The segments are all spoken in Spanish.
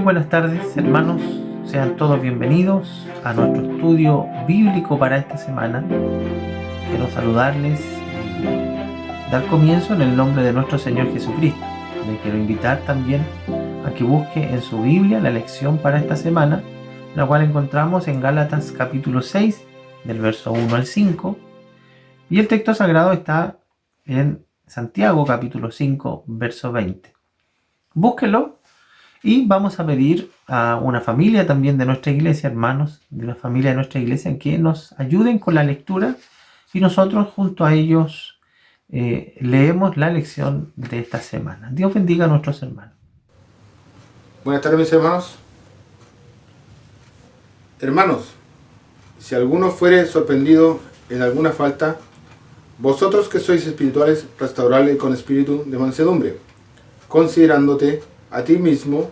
buenas tardes, hermanos. Sean todos bienvenidos a nuestro estudio bíblico para esta semana. Quiero saludarles y dar comienzo en el nombre de nuestro Señor Jesucristo. Le quiero invitar también a que busque en su Biblia la lección para esta semana, la cual encontramos en Gálatas capítulo 6, del verso 1 al 5. Y el texto sagrado está en Santiago capítulo 5, verso 20. Búsquelo. Y vamos a pedir a una familia también de nuestra iglesia, hermanos de una familia de nuestra iglesia, que nos ayuden con la lectura y nosotros junto a ellos leemos la lección de esta semana. Dios bendiga a nuestros hermanos. Buenas tardes, mis hermanos. Hermanos, si alguno fuere sorprendido en alguna falta, vosotros que sois espirituales, restauradle con espíritu de mansedumbre, considerándote a ti mismo,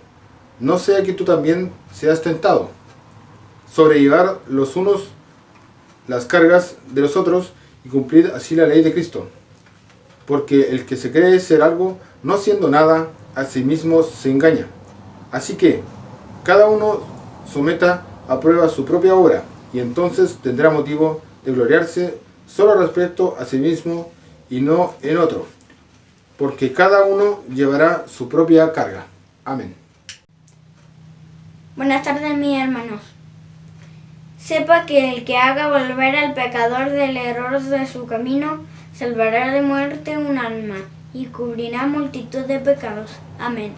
no sea que tú también seas tentado. Sobrellevar los unos las cargas de los otros y cumplir así la ley de Cristo. Porque el que se cree ser algo, no siendo nada, a sí mismo se engaña. Así que cada uno someta a prueba su propia obra, y entonces tendrá motivo de gloriarse solo respecto a sí mismo y no en otro, porque cada uno llevará su propia carga. Amén. Buenas tardes, mis hermanos. Sepa que el que haga volver al pecador del error de su camino, salvará de muerte un alma y cubrirá multitud de pecados. Amén.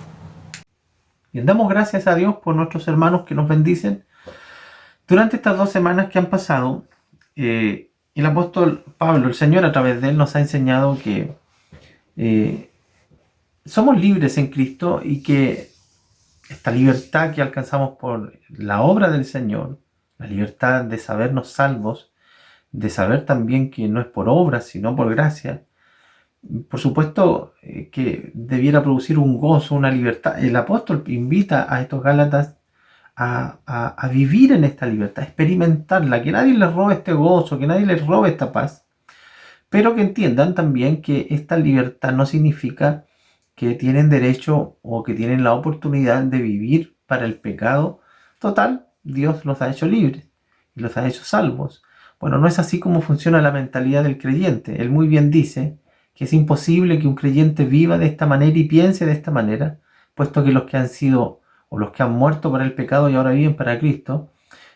Y damos gracias a Dios por nuestros hermanos que nos bendicen. Durante estas 2 semanas que han pasado, el apóstol Pablo, el Señor a través de él, nos ha enseñado que somos libres en Cristo y que esta libertad que alcanzamos por la obra del Señor, la libertad de sabernos salvos, de saber también que no es por obra, sino por gracia, por supuesto que debiera producir un gozo, una libertad. El apóstol invita a estos Gálatas a vivir en esta libertad, a experimentarla, que nadie les robe este gozo, que nadie les robe esta paz, pero que entiendan también que esta libertad no significa que tienen derecho o que tienen la oportunidad de vivir para el pecado. Total, Dios los ha hecho libres y los ha hecho salvos. Bueno, no es así como funciona la mentalidad del creyente. Él muy bien dice que es imposible que un creyente viva de esta manera y piense de esta manera, puesto que los que han sido o los que han muerto para el pecado y ahora viven para Cristo,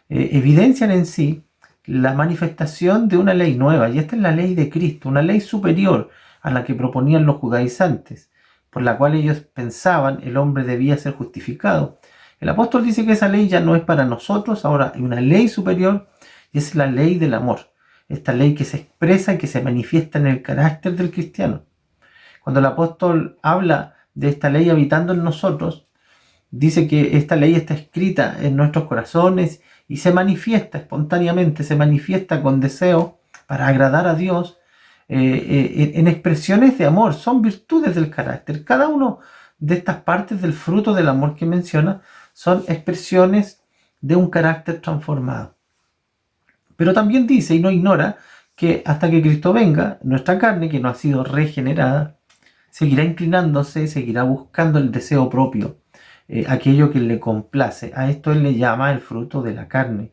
evidencian en sí la manifestación de una ley nueva, y esta es la ley de Cristo, una ley superior a la que proponían los judaizantes, por la cual ellos pensaban el hombre debía ser justificado. El apóstol dice que esa ley ya no es para nosotros, ahora hay una ley superior y es la ley del amor, esta ley que se expresa y que se manifiesta en el carácter del cristiano. Cuando el apóstol habla de esta ley habitando en nosotros, dice que esta ley está escrita en nuestros corazones y se manifiesta espontáneamente, se manifiesta con deseo para agradar a Dios, en expresiones de amor. Son virtudes del carácter. Cada una de estas partes del fruto del amor que menciona son expresiones de un carácter transformado. Pero también dice y no ignora que hasta que Cristo venga, nuestra carne, que no ha sido regenerada, seguirá inclinándose, seguirá buscando el deseo propio, aquello que le complace. A esto él le llama el fruto de la carne.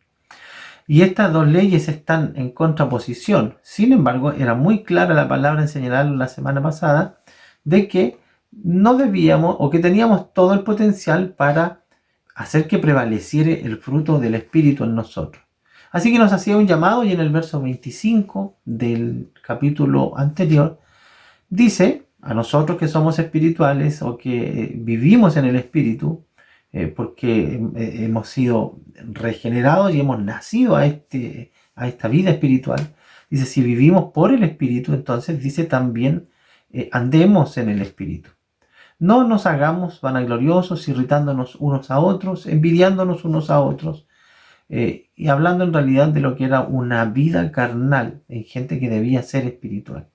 Y estas dos leyes están en contraposición. Sin embargo, era muy clara la palabra en señalar la semana pasada de que no debíamos o que teníamos todo el potencial para hacer que prevaleciera el fruto del Espíritu en nosotros. Así que nos hacía un llamado y en el verso 25 del capítulo anterior dice a nosotros que somos espirituales o que vivimos en el Espíritu, porque hemos sido regenerados y hemos nacido a esta vida espiritual. Dice, si vivimos por el Espíritu, entonces dice también, andemos en el Espíritu. No nos hagamos vanagloriosos, irritándonos unos a otros, envidiándonos unos a otros, y hablando en realidad de lo que era una vida carnal en gente que debía ser espiritual.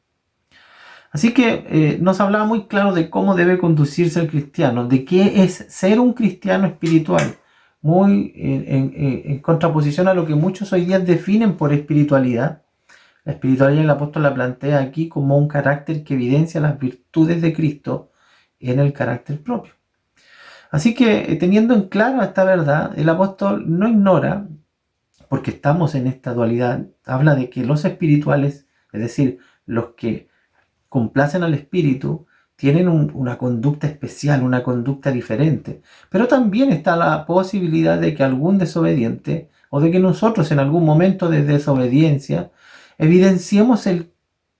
Así que nos hablaba muy claro de cómo debe conducirse el cristiano, de qué es ser un cristiano espiritual, muy en contraposición a lo que muchos hoy día definen por espiritualidad. La espiritualidad el apóstol la plantea aquí como un carácter que evidencia las virtudes de Cristo en el carácter propio. Así que teniendo en claro esta verdad, el apóstol no ignora, porque estamos en esta dualidad, habla de que los espirituales, es decir, los que complacen al espíritu, tienen una conducta especial, una conducta diferente. Pero también está la posibilidad de que algún desobediente, o de que nosotros en algún momento de desobediencia, evidenciemos el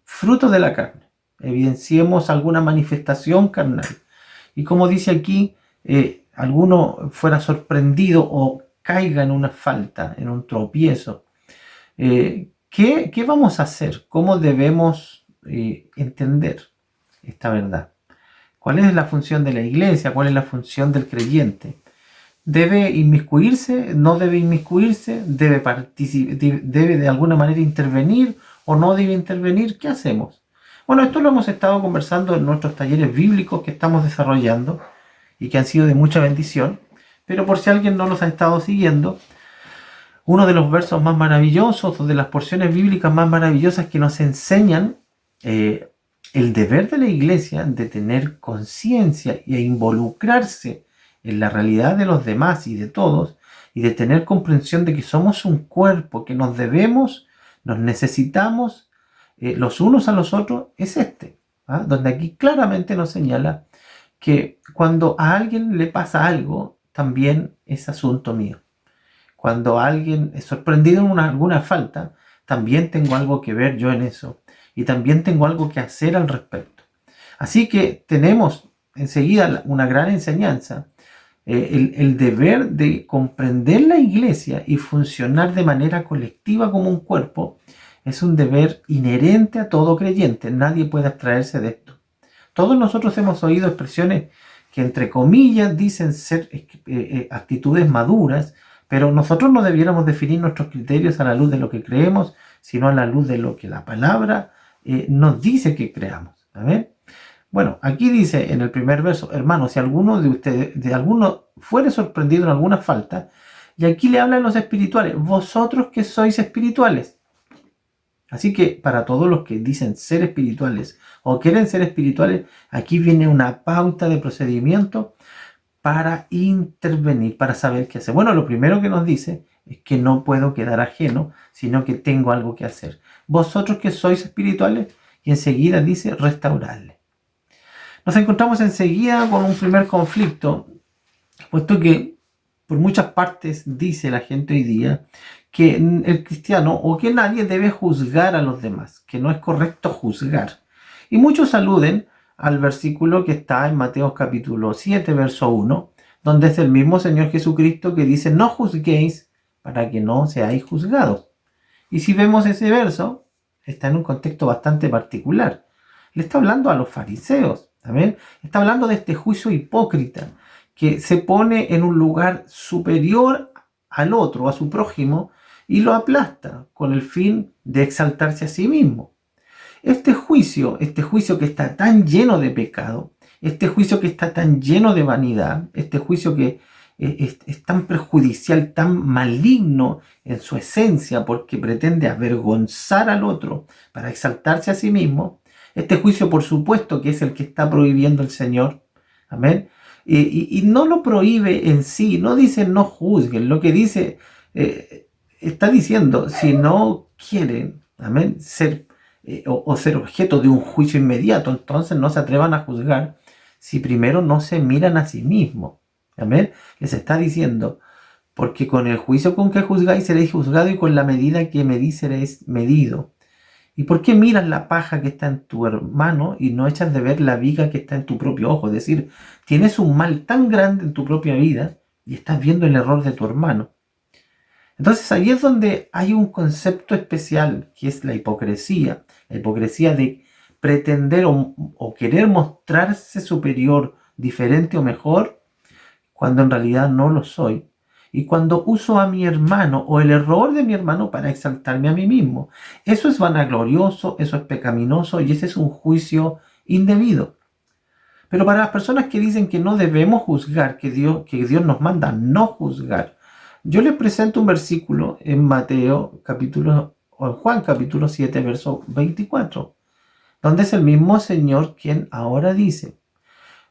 fruto de la carne, evidenciemos alguna manifestación carnal. Y como dice aquí, alguno fuera sorprendido o caiga en una falta, en un tropiezo. ¿Qué vamos a hacer? ¿Cómo debemos entender esta verdad? ¿Cuál es la función de la iglesia? ¿Cuál es la función del creyente? ¿Debe inmiscuirse? ¿No debe inmiscuirse? ¿Debe de alguna manera intervenir o no debe intervenir? ¿Qué hacemos? Bueno, esto lo hemos estado conversando en nuestros talleres bíblicos que estamos desarrollando y que han sido de mucha bendición, pero por si alguien no los ha estado siguiendo, uno de los versos más maravillosos o de las porciones bíblicas más maravillosas que nos enseñan el deber de la iglesia de tener conciencia e involucrarse en la realidad de los demás y de todos, y de tener comprensión de que somos un cuerpo, que nos debemos, nos necesitamos los unos a los otros, es donde aquí claramente nos señala que cuando a alguien le pasa algo, también es asunto mío. Cuando alguien es sorprendido en alguna falta, también tengo algo que ver yo en eso, y también tengo algo que hacer al respecto. Así que tenemos enseguida una gran enseñanza, el deber de comprender la iglesia y funcionar de manera colectiva como un cuerpo es un deber inherente a todo creyente. Nadie puede abstraerse de esto. Todos nosotros hemos oído expresiones que entre comillas dicen ser actitudes maduras, pero nosotros no debiéramos definir nuestros criterios a la luz de lo que creemos, sino a la luz de lo que la palabra nos dice que creamos. ¿Amén? Bueno, aquí dice en el primer verso, hermanos, si alguno de ustedes, fuere sorprendido en alguna falta, y aquí le hablan los espirituales, vosotros que sois espirituales. Así que para todos los que dicen ser espirituales o quieren ser espirituales, aquí viene una pauta de procedimiento para intervenir, para saber qué hacer. Bueno, lo primero que nos dice es que no puedo quedar ajeno, sino que tengo algo que hacer. Vosotros que sois espirituales, y enseguida dice restaurarle. Nos encontramos enseguida con un primer conflicto, puesto que por muchas partes dice la gente hoy día que el cristiano o que nadie debe juzgar a los demás, que no es correcto juzgar. Y muchos aluden al versículo que está en Mateo capítulo 7, verso 1, donde es el mismo Señor Jesucristo que dice, no juzguéis para que no seáis juzgados. Y si vemos ese verso, está en un contexto bastante particular. Le está hablando a los fariseos, ¿amén? Está hablando de este juicio hipócrita que se pone en un lugar superior al otro, a su prójimo, y lo aplasta con el fin de exaltarse a sí mismo. Este juicio que está tan lleno de pecado, este juicio que está tan lleno de vanidad, este juicio que es tan perjudicial, tan maligno en su esencia, porque pretende avergonzar al otro para exaltarse a sí mismo, este juicio por supuesto que es el que está prohibiendo el Señor, amén, y no lo prohíbe en sí, no dice no juzguen, lo que dice, está diciendo, si no quieren, amén, ser objeto de un juicio inmediato, entonces no se atrevan a juzgar si primero no se miran a sí mismos. Amén. Les está diciendo, porque con el juicio con que juzgáis seréis juzgados y con la medida que medís seréis medido. ¿Y por qué miras la paja que está en tu hermano y no echas de ver la viga que está en tu propio ojo? Es decir, tienes un mal tan grande en tu propia vida y estás viendo el error de tu hermano. Entonces ahí es donde hay un concepto especial que es la hipocresía de pretender o querer mostrarse superior, diferente o mejor, cuando en realidad no lo soy. Y cuando uso a mi hermano o el error de mi hermano para exaltarme a mí mismo. Eso es vanaglorioso, eso es pecaminoso y ese es un juicio indebido. Pero para las personas que dicen que no debemos juzgar, que Dios nos manda no juzgar, yo les presento un versículo en Juan capítulo 7, verso 24, donde es el mismo Señor quien ahora dice,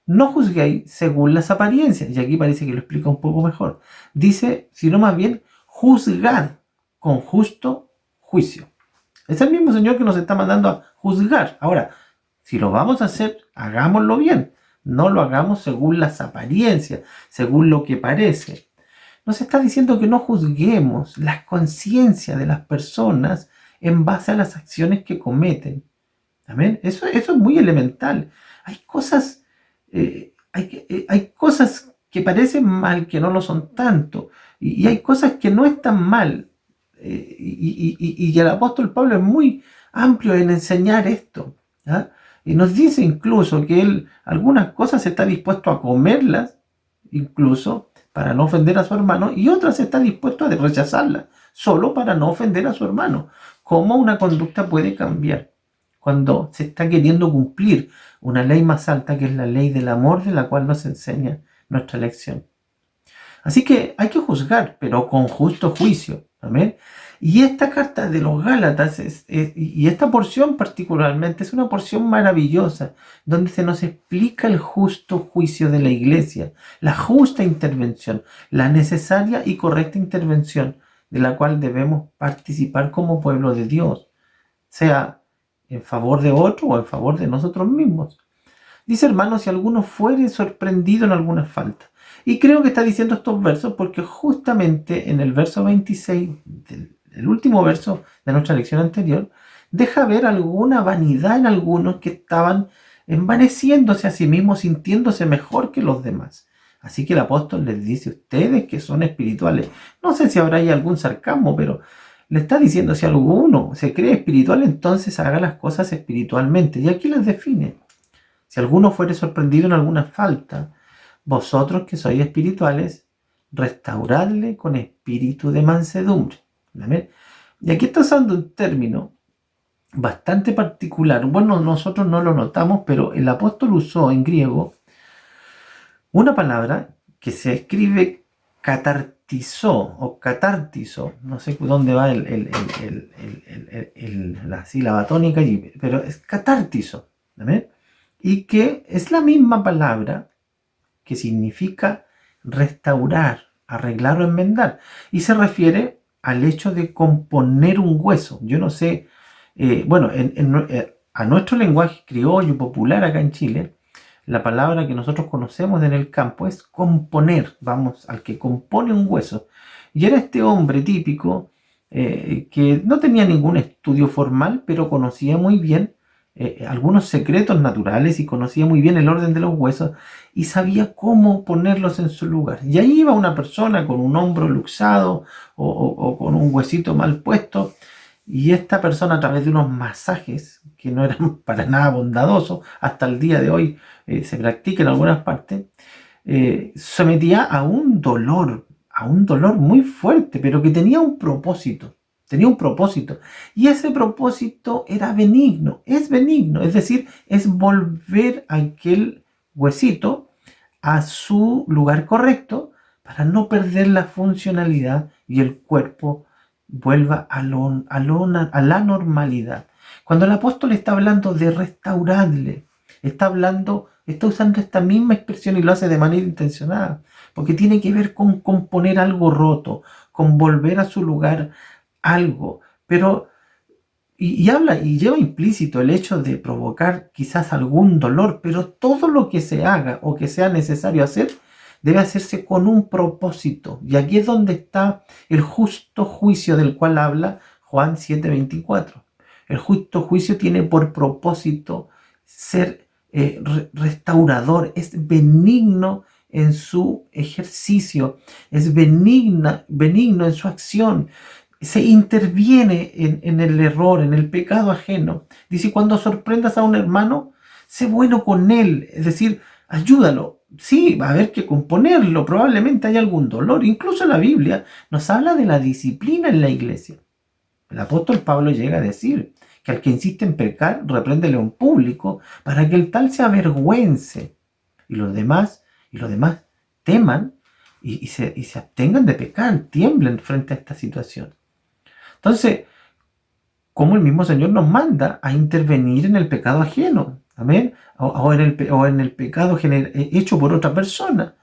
no juzguéis según las apariencias. Y aquí parece que lo explica un poco mejor. Dice, sino más bien, juzgad con justo juicio. Es el mismo Señor que nos está mandando a juzgar. Ahora, si lo vamos a hacer, hagámoslo bien. No lo hagamos según las apariencias, según lo que parece. Nos está diciendo que no juzguemos las conciencias de las personas en base a las acciones que cometen. ¿Amén? Eso es muy elemental. Hay cosas, hay cosas que parecen mal que no lo son tanto. Y hay cosas que no están mal. Y el apóstol Pablo es muy amplio en enseñar esto. ¿Ah? Y nos dice incluso que él algunas cosas está dispuesto a comerlas, incluso para no ofender a su hermano, y otras está dispuesto a rechazarlas, solo para no ofender a su hermano. ¿Cómo una conducta puede cambiar cuando se está queriendo cumplir una ley más alta, que es la ley del amor, de la cual nos enseña nuestra lección? Así que hay que juzgar, pero con justo juicio. ¿Amén? Y esta carta de los Gálatas, y esta porción particularmente, es una porción maravillosa, donde se nos explica el justo juicio de la iglesia, la justa intervención, la necesaria y correcta intervención de la cual debemos participar como pueblo de Dios, sea en favor de otro o en favor de nosotros mismos. Dice, hermanos, si alguno fuere sorprendido en alguna falta. Y creo que está diciendo estos versos porque justamente en el verso 26, el último verso de nuestra lección anterior, deja ver alguna vanidad en algunos que estaban envaneciéndose a sí mismos, sintiéndose mejor que los demás. Así que el apóstol les dice, ustedes que son espirituales, no sé si habrá ahí algún sarcasmo, pero le está diciendo, si alguno se cree espiritual, entonces haga las cosas espiritualmente. Y aquí las define. Si alguno fuere sorprendido en alguna falta, vosotros que sois espirituales, restauradle con espíritu de mansedumbre. ¿Amén? Y aquí está usando un término bastante particular. Bueno, nosotros no lo notamos, pero el apóstol usó en griego una palabra que se escribe catartizó o catártizo. No sé dónde va la sílaba tónica allí, pero es catártizo. ¿Amén? Y que es la misma palabra que significa restaurar, arreglar o enmendar. Y se refiere al hecho de componer un hueso. Yo no sé, a nuestro lenguaje criollo popular acá en Chile, la palabra que nosotros conocemos en el campo es componer, vamos, al que compone un hueso. Y era este hombre típico que no tenía ningún estudio formal, pero conocía muy bien algunos secretos naturales y conocía muy bien el orden de los huesos y sabía cómo ponerlos en su lugar. Y ahí iba una persona con un hombro luxado o con un huesito mal puesto, y esta persona, a través de unos masajes que no eran para nada bondadosos, hasta el día de hoy se practica en algunas partes, sometía a un dolor muy fuerte, pero que tenía un propósito. Tenía un propósito. Y ese propósito era benigno. Es benigno. Es decir, es volver aquel huesito a su lugar correcto para no perder la funcionalidad y el cuerpo vuelva a la normalidad. Cuando el apóstol está hablando de restaurarle, está usando esta misma expresión y lo hace de manera intencionada, porque tiene que ver con componer algo roto, con volver a su lugar algo, pero habla y lleva implícito el hecho de provocar quizás algún dolor, pero todo lo que se haga o que sea necesario hacer debe hacerse con un propósito. Y aquí es donde está el justo juicio del cual habla Juan 7:24. El justo juicio tiene por propósito ser restaurador, es benigno en su ejercicio, es benigno en su acción. Se interviene en el error, en el pecado ajeno. Dice, cuando sorprendas a un hermano, sé bueno con él, es decir, ayúdalo. Sí, va a haber que componerlo, probablemente hay algún dolor. Incluso la Biblia nos habla de la disciplina en la iglesia. El apóstol Pablo llega a decir que al que insiste en pecar, repréndele en público para que el tal se avergüence y los demás teman y se abstengan de pecar, tiemblen frente a esta situación. Entonces, como el mismo Señor nos manda a intervenir en el pecado ajeno. Amén. O en el pecado hecho por otra persona.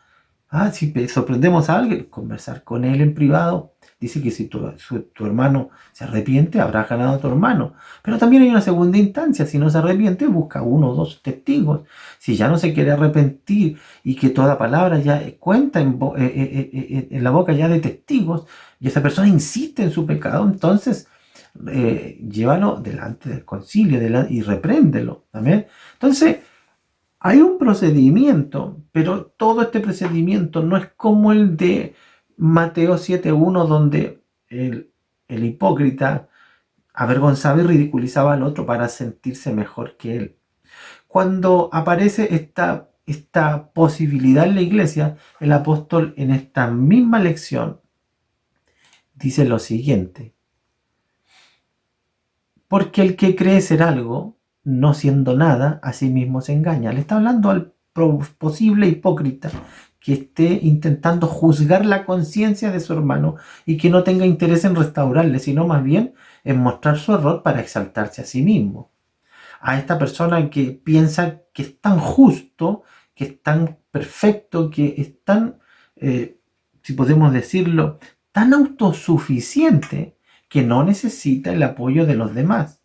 Si sorprendemos a alguien, conversar con él en privado. Dice que si tu hermano se arrepiente, habrás ganado a tu hermano. Pero también hay una segunda instancia. Si no se arrepiente, busca uno o dos testigos. Si ya no se quiere arrepentir y que toda palabra ya cuenta en la boca ya de testigos, y esa persona insiste en su pecado, entonces llévalo delante del concilio y repréndelo. ¿Amén? Entonces, hay un procedimiento, pero todo este procedimiento no es como el de Mateo 7.1, donde el hipócrita avergonzaba y ridiculizaba al otro para sentirse mejor que él. Cuando aparece esta posibilidad en la iglesia, el apóstol en esta misma lección dice lo siguiente: porque el que cree ser algo, no siendo nada, a sí mismo se engaña. Le está hablando al posible hipócrita que esté intentando juzgar la conciencia de su hermano y que no tenga interés en restaurarle, sino más bien en mostrar su error para exaltarse a sí mismo. A esta persona que piensa que es tan justo, que es tan perfecto, que es tan, si podemos decirlo, tan autosuficiente, que no necesita el apoyo de los demás.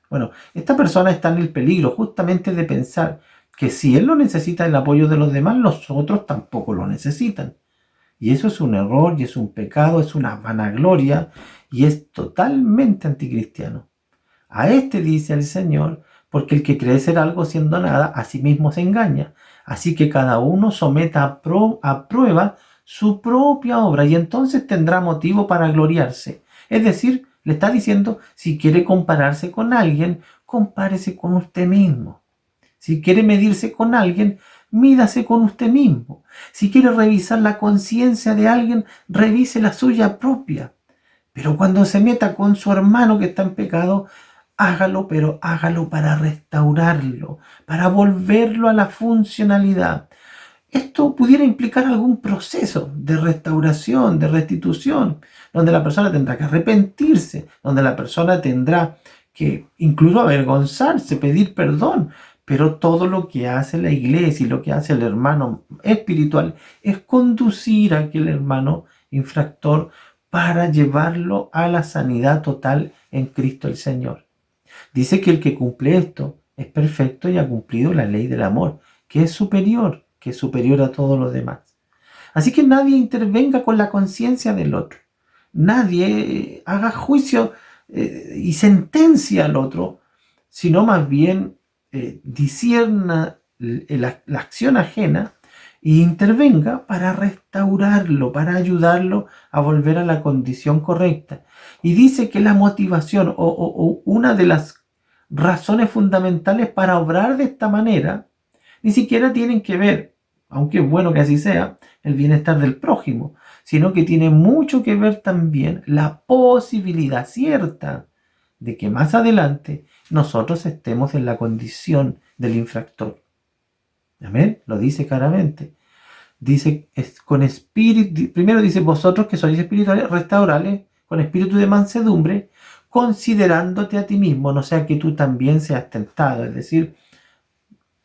Bueno, esta persona está en el peligro justamente de pensar que si él no necesita el apoyo de los demás, los otros tampoco lo necesitan. Y eso es un error, y es un pecado, es una vanagloria, y es totalmente anticristiano. A este dice el Señor: porque el que cree ser algo siendo nada, a sí mismo se engaña. Así que cada uno someta a prueba su propia obra, y entonces tendrá motivo para gloriarse. Es decir, le está diciendo, si quiere compararse con alguien, compárese con usted mismo. Si quiere medirse con alguien, mídase con usted mismo. Si quiere revisar la conciencia de alguien, revise la suya propia. Pero cuando se meta con su hermano que está en pecado, hágalo, pero hágalo para restaurarlo, para volverlo a la funcionalidad. Esto pudiera implicar algún proceso de restauración, de restitución, donde la persona tendrá que arrepentirse, donde la persona tendrá que incluso avergonzarse, pedir perdón. Pero todo lo que hace la iglesia y lo que hace el hermano espiritual es conducir a aquel hermano infractor para llevarlo a la sanidad total en Cristo el Señor. Dice que el que cumple esto es perfecto y ha cumplido la ley del amor, que es superior a todos los demás. Así que nadie intervenga con la conciencia del otro. Nadie haga juicio y sentencia al otro, sino más bien discierna la acción ajena e intervenga para restaurarlo, para ayudarlo a volver a la condición correcta. Y dice que la motivación o una de las razones fundamentales para obrar de esta manera ni siquiera tienen que ver, aunque es bueno que así sea, el bienestar del prójimo, sino que tiene mucho que ver también la posibilidad cierta de que más adelante nosotros estemos en la condición del infractor. Amén, lo dice claramente. Dice, con espíritu, primero dice, vosotros que sois espirituales, restaurales con espíritu de mansedumbre, considerándote a ti mismo, no sea que tú también seas tentado. Es decir,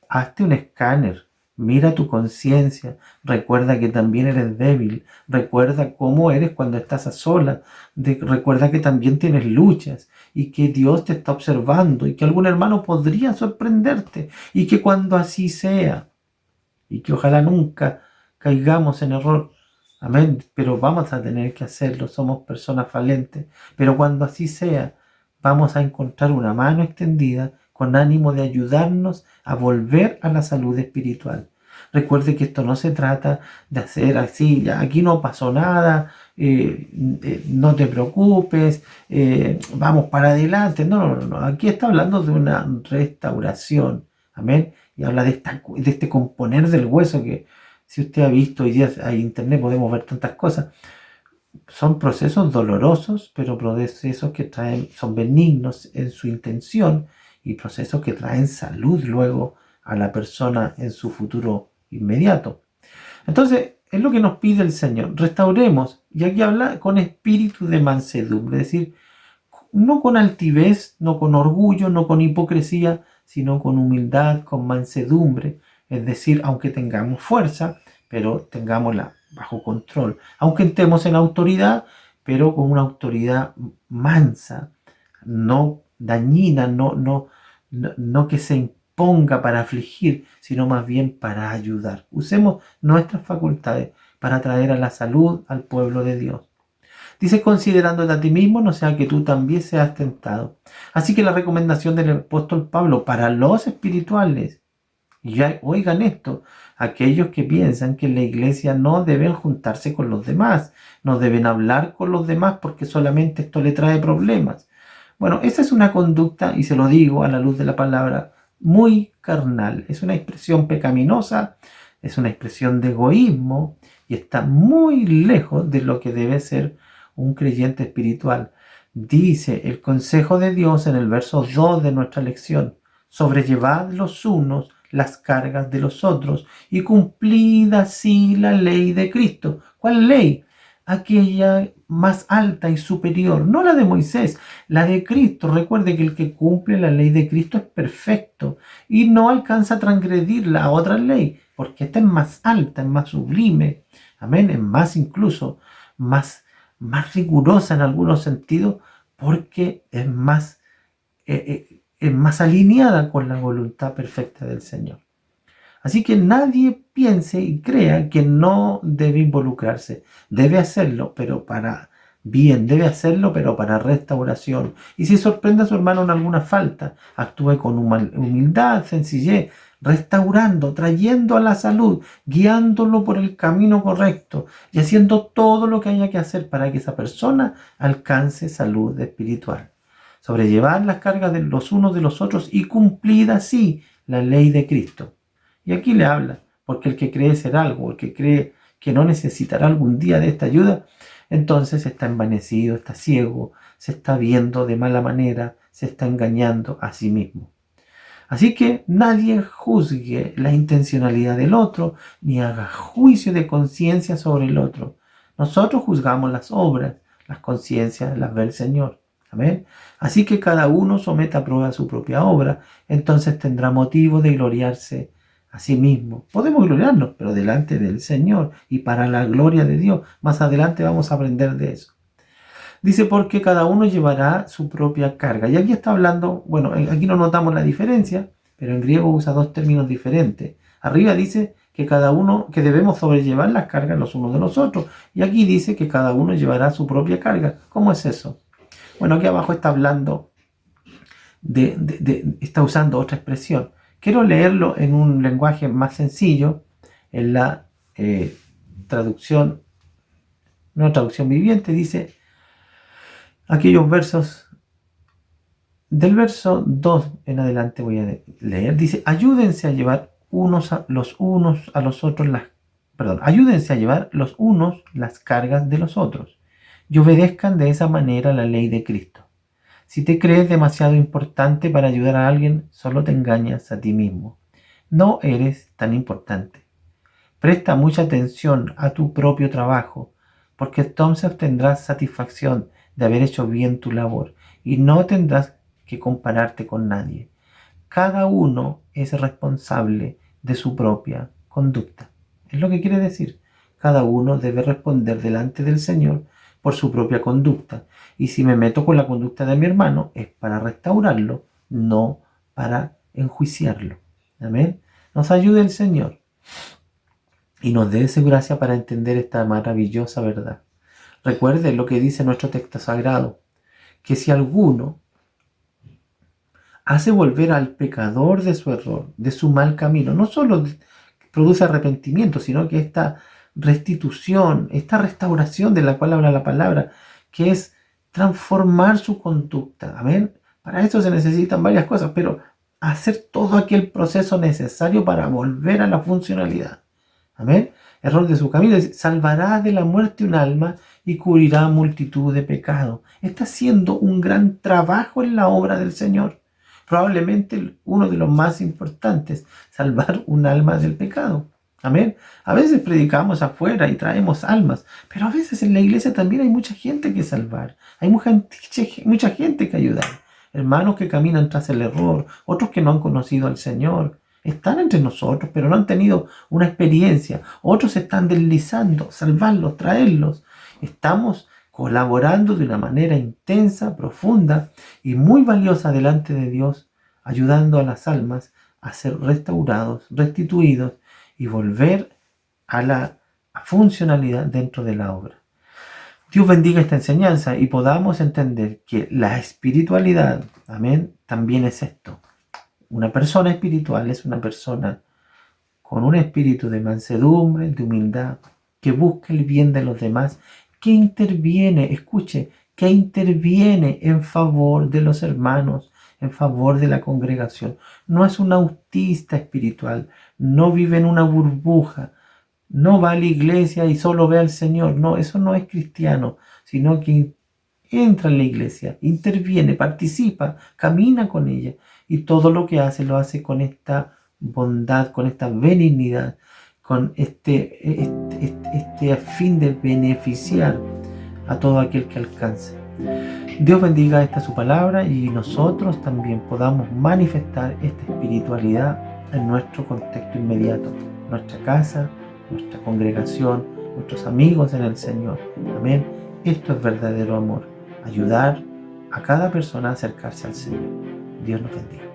hazte un escáner, mira tu conciencia, recuerda que también eres débil, recuerda cómo eres cuando estás a solas, recuerda que también tienes luchas y que Dios te está observando y que algún hermano podría sorprenderte y que cuando así sea, y que ojalá nunca caigamos en error, amén, pero vamos a tener que hacerlo, somos personas falentes, pero cuando así sea, vamos a encontrar una mano extendida con ánimo de ayudarnos a volver a la salud espiritual. Recuerde que esto no se trata de hacer así, ya, aquí no pasó nada, no te preocupes, vamos para adelante. No. Aquí está hablando de una restauración, amén, y habla de este componer del hueso que, si usted ha visto hoy día en internet, podemos ver tantas cosas. Son procesos dolorosos, pero procesos que son benignos en su intención y procesos que traen salud luego a la persona en su futuro inmediato. Entonces, es lo que nos pide el Señor. Restauremos, y aquí habla con espíritu de mansedumbre, es decir, no con altivez, no con orgullo, no con hipocresía, sino con humildad, con mansedumbre. Es decir, aunque tengamos fuerza, pero tengámosla bajo control. Aunque estemos en autoridad, pero con una autoridad mansa, no dañina, no que se imponga para afligir, sino más bien para ayudar. Usemos nuestras facultades para traer a la salud al pueblo de Dios. Dice, considerándote a ti mismo, no sea que tú también seas tentado. Así que la recomendación del apóstol Pablo para los espirituales, y ya oigan esto, aquellos que piensan que en la iglesia no deben juntarse con los demás, no deben hablar con los demás porque solamente esto le trae problemas. Bueno, esa es una conducta, y se lo digo a la luz de la palabra, muy carnal. Es una expresión pecaminosa, es una expresión de egoísmo y está muy lejos de lo que debe ser un creyente espiritual. Dice el consejo de Dios en el verso 2 de nuestra lección: sobrellevad los unos las cargas de los otros y cumplid así la ley de Cristo. ¿Cuál ley? Aquella más alta y superior, no la de Moisés, la de Cristo. Recuerde que el que cumple la ley de Cristo es perfecto y no alcanza a transgredir la otra ley, porque esta es más alta, es más sublime, amén, es más incluso, más rigurosa en algunos sentidos, porque es más alineada con la voluntad perfecta del Señor. Así que nadie piense y crea que no debe involucrarse. Debe hacerlo, pero para bien. Debe hacerlo, pero para restauración. Y si sorprende a su hermano en alguna falta, actúe con humildad, sencillez, restaurando, trayendo a la salud, guiándolo por el camino correcto y haciendo todo lo que haya que hacer para que esa persona alcance salud espiritual. Sobrellevar las cargas de los unos de los otros y cumplir así la ley de Cristo. Y aquí le habla, porque el que cree ser algo, el que cree que no necesitará algún día de esta ayuda, entonces está envanecido, está ciego, se está viendo de mala manera, se está engañando a sí mismo. Así que nadie juzgue la intencionalidad del otro, ni haga juicio de conciencia sobre el otro. Nosotros juzgamos las obras, las conciencias las ve el Señor. Amén. Así que cada uno someta a prueba su propia obra, entonces tendrá motivo de gloriarse a sí mismo. Podemos gloriarnos, pero delante del Señor y para la gloria de Dios. Más adelante vamos a aprender de eso. Dice, porque cada uno llevará su propia carga. Y aquí está hablando, bueno, aquí no notamos la diferencia, pero en griego usa dos términos diferentes. Arriba dice que cada uno, que debemos sobrellevar las cargas los unos de los otros. Y aquí dice que cada uno llevará su propia carga. ¿Cómo es eso? Bueno, aquí abajo está hablando está usando otra expresión. Quiero leerlo en un lenguaje más sencillo, en la traducción, no traducción viviente, dice aquellos versos, del verso 2 en adelante voy a leer, dice, ayúdense a llevar ayúdense a llevar los unos las cargas de los otros y obedezcan de esa manera la ley de Cristo. Si te crees demasiado importante para ayudar a alguien, solo te engañas a ti mismo. No eres tan importante. Presta mucha atención a tu propio trabajo, porque entonces tendrás satisfacción de haber hecho bien tu labor y no tendrás que compararte con nadie. Cada uno es responsable de su propia conducta. Es lo que quiere decir. Cada uno debe responder delante del Señor por su propia conducta. Y si me meto con la conducta de mi hermano, es para restaurarlo, no para enjuiciarlo. Amén. Nos ayude el Señor y nos dé su gracia para entender esta maravillosa verdad. Recuerde lo que dice nuestro texto sagrado, que si alguno hace volver al pecador de su error, de su mal camino, no solo produce arrepentimiento, sino que esta restitución, esta restauración de la cual habla la palabra, que es transformar su conducta. Amén. Para eso se necesitan varias cosas, pero hacer todo aquel proceso necesario para volver a la funcionalidad. Amén. Error de su camino, salvará de la muerte un alma y cubrirá multitud de pecados. Está haciendo un gran trabajo en la obra del Señor. Probablemente uno de los más importantes, salvar un alma del pecado. Amén. A veces predicamos afuera y traemos almas, pero a veces en la iglesia también hay mucha gente que salvar. Hay mucha gente que ayudar. hermanos que caminan tras el error, otros que no han conocido al Señor. Están entre nosotros, pero no han tenido una experiencia. Otros se están deslizando, salvarlos, traerlos. Estamos colaborando de una manera intensa, profunda y muy valiosa delante de Dios, ayudando a las almas a ser restaurados, restituidos y volver a la funcionalidad dentro de la obra. Dios bendiga esta enseñanza y podamos entender que la espiritualidad, amén, también es esto. Una persona espiritual es una persona con un espíritu de mansedumbre, de humildad, que busca el bien de los demás, que interviene, escuche, que interviene en favor de los hermanos, en favor de la congregación. No es un autista espiritual, no vive en una burbuja, no va a la iglesia y solo ve al Señor. No, eso no es cristiano, sino que entra en la iglesia, interviene, participa, camina con ella y todo lo que hace lo hace con esta bondad, con esta benignidad, con este fin de beneficiar a todo aquel que alcance. Dios bendiga esta su palabra y nosotros también podamos manifestar esta espiritualidad en nuestro contexto inmediato, nuestra casa, nuestra congregación, nuestros amigos en el Señor. Amén. Esto es verdadero amor. Ayudar a cada persona a acercarse al Señor. Dios nos bendiga.